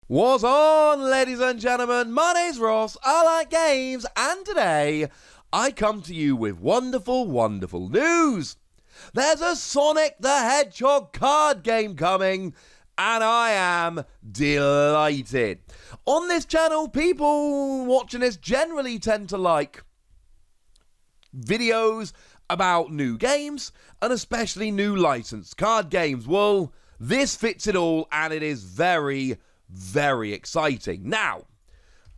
What's on, ladies and gentlemen? My name's Ross, I like games, and today I come to you with wonderful, wonderful news. There's a Sonic the Hedgehog card game coming, and I am delighted. On this channel, people watching this generally tend to like videos about new games, and especially new licensed card games. Well, this fits it all, and it is very exciting. Now,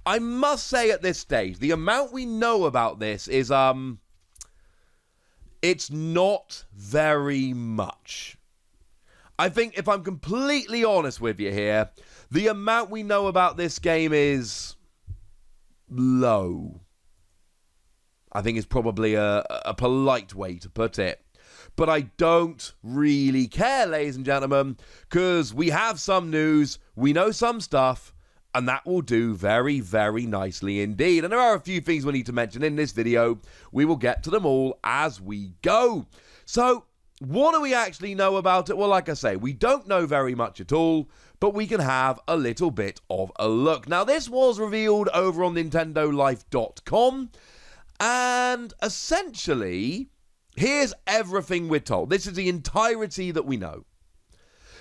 I must say at this stage, the amount we know about this is, it's not very much. I think if I'm completely honest with you here, the amount we know about this game is low. I think it's probably a polite way to put it. But I don't really care, ladies and gentlemen, because we have some news, we know some stuff, and that will do very nicely indeed. And there are a few things we need to mention in this video. We will get to them all as we go. So, what do we actually know about it? Well, like I say, we don't know very much at all, but we can have a little bit of a look. Now, this was revealed over on NintendoLife.com, and essentially, here's everything we're told. This is the entirety that we know.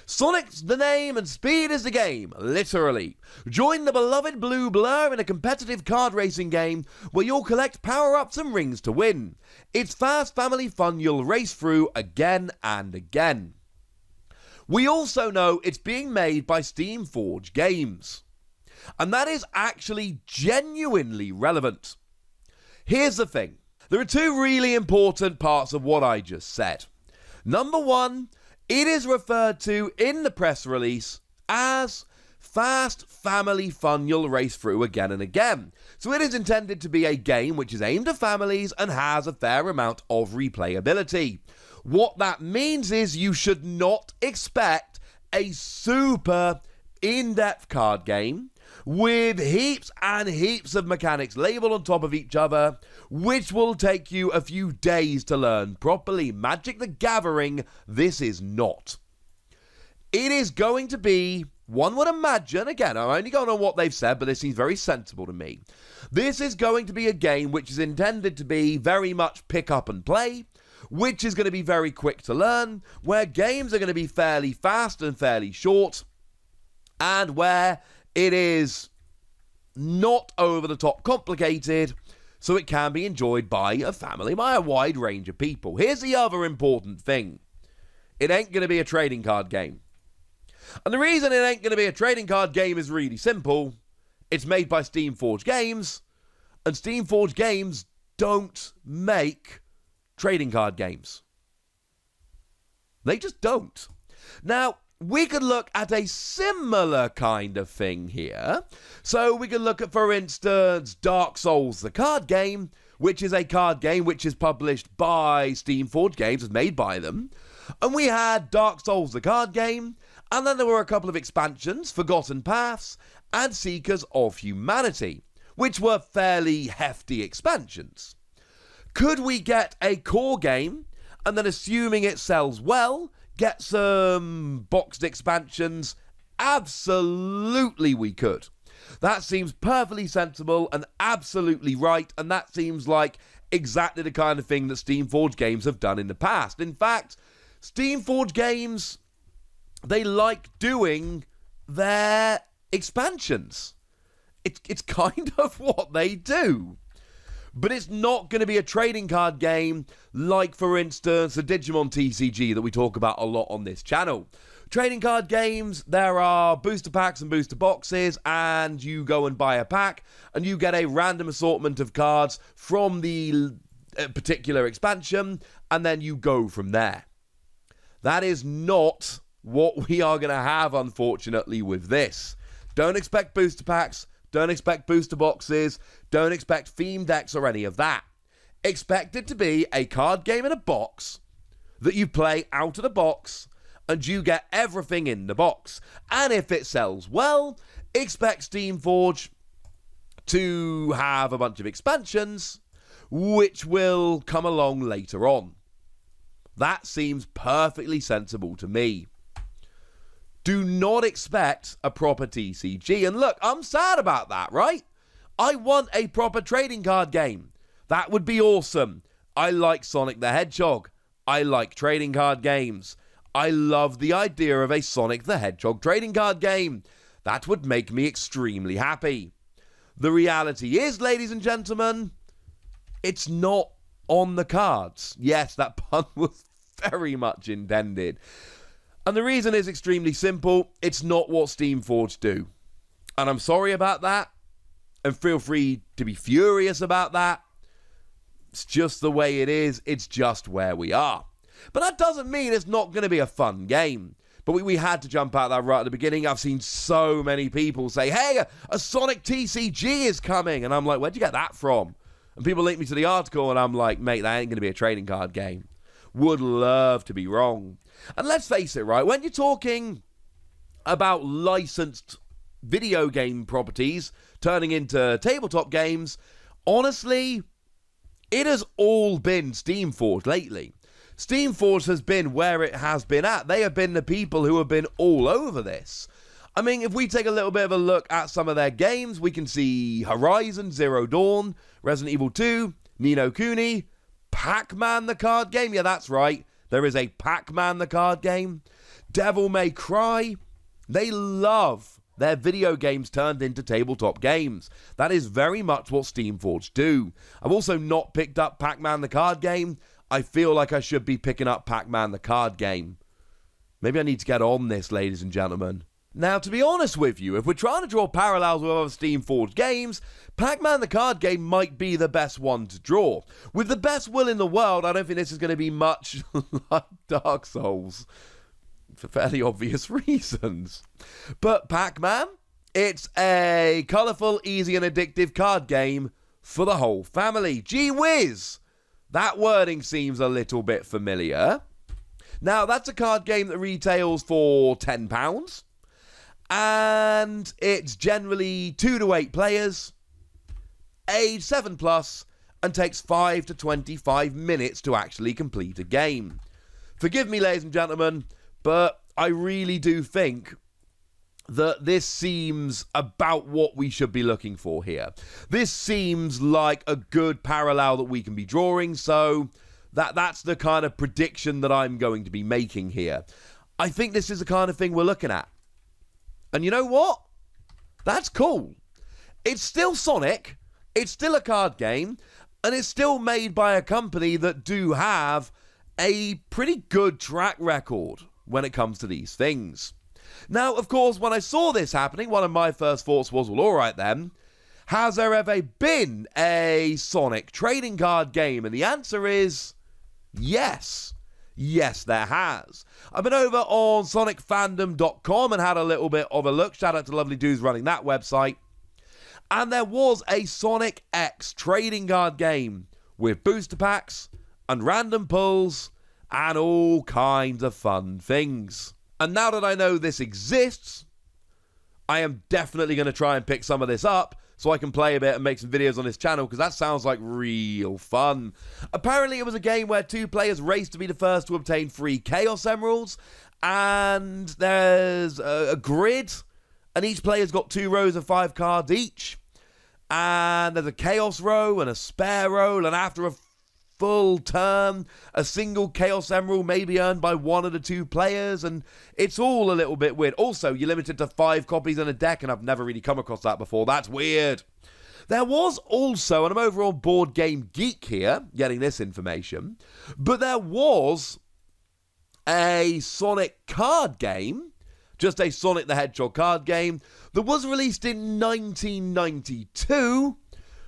Sonic's the name and speed is the game, literally. Join the beloved Blue Blur in a competitive card racing game where you'll collect power-ups and rings to win. It's fast family fun you'll race through again and again. We also know it's being made by Steamforged Games. And that is actually genuinely relevant. Here's the thing. There are two really important parts of what I just said. Number one, it is referred to in the press release as fast family fun you'll race through again and again. So it is intended to be a game which is aimed at families and has a fair amount of replayability. What that means is you should not expect a super in-depth card game with heaps and heaps of mechanics labeled on top of each other, which will take you a few days to learn properly. Magic the Gathering, this is not. It is going to be, one would imagine, again, I'm only going on what they've said, but this seems very sensible to me. This is going to be a game which is intended to be very much pick up and play, which is going to be very quick to learn, where games are going to be fairly fast and fairly short, and where it is not over-the-top complicated, so it can be enjoyed by a family, by a wide range of people. Here's the other important thing. It ain't going to be a trading card game. And the reason it ain't going to be a trading card game is really simple. It's made by Steamforged Games, and Steamforged Games don't make trading card games. They just don't. Now, we could look at a similar kind of thing here. So we could look at, for instance, Dark Souls, the card game, which is a card game which is published by Steamforged Games, is made by them. And we had Dark Souls, the card game, and then there were a couple of expansions, Forgotten Paths and Seekers of Humanity, which were fairly hefty expansions. Could we get a core game, and then assuming it sells well, get some boxed expansions? Absolutely we could. That seems perfectly sensible and absolutely right, and that seems like exactly the kind of thing that Steamforged Games have done in the past. In fact, Steamforged Games, they like doing their expansions. It's kind of what they do. But it's not going to be a trading card game like, for instance, the Digimon TCG that we talk about a lot on this channel. Trading card games, there are booster packs and booster boxes, and you go and buy a pack, and you get a random assortment of cards from the particular expansion, and then you go from there. That is not what we are going to have, unfortunately, with this. Don't expect booster packs. Don't expect booster boxes. Don't expect theme decks or any of that. Expect it to be a card game in a box that you play out of the box and you get everything in the box. And if it sells well, expect Steamforged to have a bunch of expansions which will come along later on. That seems perfectly sensible to me. Do not expect a proper TCG. And look, I'm sad about that, right? I want a proper trading card game. That would be awesome. I like Sonic the Hedgehog. I like trading card games. I love the idea of a Sonic the Hedgehog trading card game. That would make me extremely happy. The reality is, ladies and gentlemen, it's not on the cards. Yes, that pun was very much intended. And the reason is extremely simple. It's not what Steamforged do. And I'm sorry about that. And feel free to be furious about that. It's just the way it is. It's just where we are. But that doesn't mean it's not going to be a fun game. But we had to jump out that right at the beginning. I've seen so many people say, hey, a Sonic TCG is coming. And I'm like, where'd you get that from? And people link me to the article, and I'm like, mate, that ain't going to be a trading card game. Would love to be wrong. And let's face it, right? When you're talking about licensed video game properties turning into tabletop games, honestly, it has all been Steamforged lately. Steamforged has been where it has been at. They have been the people who have been all over this. I mean, if we take a little bit of a look at some of their games, we can see Horizon Zero Dawn, Resident Evil 2, Ni no Kuni, Pac-Man the card game. Yeah, that's right. There is a Pac-Man the card game. Devil May Cry. They love their video games turned into tabletop games. That is very much what Steamforged do. I've also not picked up Pac-Man the card game. I feel like I should be picking up Pac-Man the card game. Maybe I need to get on this, ladies and gentlemen. Now, to be honest with you, if we're trying to draw parallels with other Steamforged games, Pac-Man the card game might be the best one to draw. With the best will in the world, I don't think this is going to be much like Dark Souls, for fairly obvious reasons. But Pac-Man, it's a colourful, easy and addictive card game for the whole family. Gee whiz! That wording seems a little bit familiar. Now, that's a card game that retails for £10. And it's generally 2 to 8 players, age 7+, and takes 5 to 25 minutes to actually complete a game. Forgive me, ladies and gentlemen, but I really do think that this seems about what we should be looking for here. This seems like a good parallel that we can be drawing, so that's the kind of prediction that I'm going to be making here. I think this is the kind of thing we're looking at. And you know what? That's cool. It's still Sonic, it's still a card game, and it's still made by a company that do have a pretty good track record when it comes to these things. Now, of course, when I saw this happening, one of my first thoughts was, well, all right then, has there ever been a Sonic trading card game? And the answer is yes. Yes, there has. I've been over on sonicfandom.com and had a little bit of a look. Shout out to lovely dudes running that website. And there was a Sonic X trading card game with booster packs and random pulls and all kinds of fun things. And now that I know this exists, I am definitely going to try and pick some of this up so I can play a bit and make some videos on this channel, because that sounds like real fun. Apparently, it was a game where 2 players raced to be the first to obtain 3 Chaos Emeralds, and there's a grid, and each player's got 2 rows of 5 cards each, and there's a Chaos row and a spare row, and after a full turn, a single Chaos Emerald may be earned by 1 of the 2 players, and it's all a little bit weird. Also, you're limited to 5 copies in a deck, and I've never really come across that before. That's weird. There was also, and I'm over on Board Game Geek here, getting this information, but there was a Sonic card game, just a Sonic the Hedgehog card game, that was released in 1992,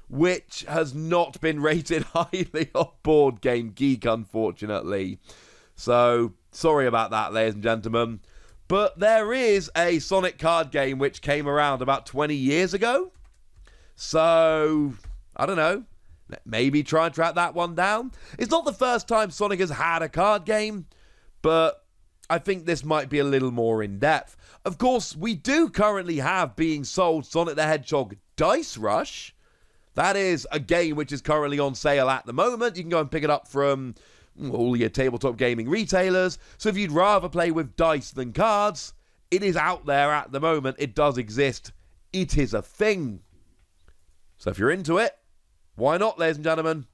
which has not been rated highly on Board Game Geek, unfortunately. So, sorry about that, ladies and gentlemen. But there is a Sonic card game which came around about 20 years ago. So, I don't know. Maybe try and track that one down. It's not the first time Sonic has had a card game, but I think this might be a little more in-depth. Of course, we do currently have being sold Sonic the Hedgehog Dice Rush. That is a game which is currently on sale at the moment. You can go and pick it up from all your tabletop gaming retailers. So if you'd rather play with dice than cards, It is out there at the moment. It does exist. It is a thing. So if you're into it, why not, ladies and gentlemen?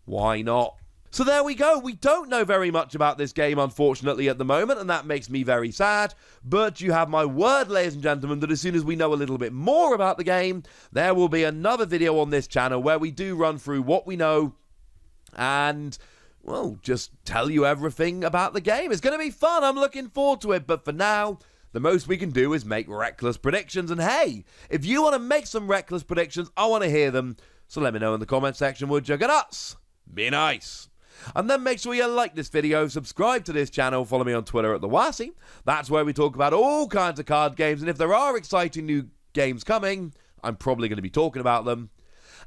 Why not? So there we go. We don't know very much about this game, unfortunately, at the moment, and that makes me very sad. But you have my word, ladies and gentlemen, that as soon as we know a little bit more about the game, there will be another video on this channel where we do run through what we know and, well, just tell you everything about the game. It's going to be fun. I'm looking forward to it. But for now, the most we can do is make reckless predictions. And hey, if you want to make some reckless predictions, I want to hear them. So let me know in the comment section, would you? Get us? Be nice. And then make sure you like this video, subscribe to this channel, follow me on Twitter at TheWassy. That's where we talk about all kinds of card games, and if there are exciting new games coming, I'm probably going to be talking about them.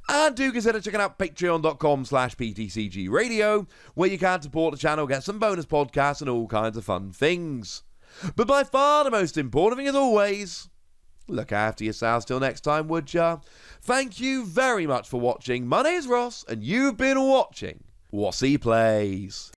And do consider checking out patreon.com/PTCGradio, where you can support the channel, get some bonus podcasts, and all kinds of fun things. But by far the most important thing, as always, look after yourselves till next time, would ya? Thank you very much for watching. My name's Ross, and you've been watching Wassy Plays.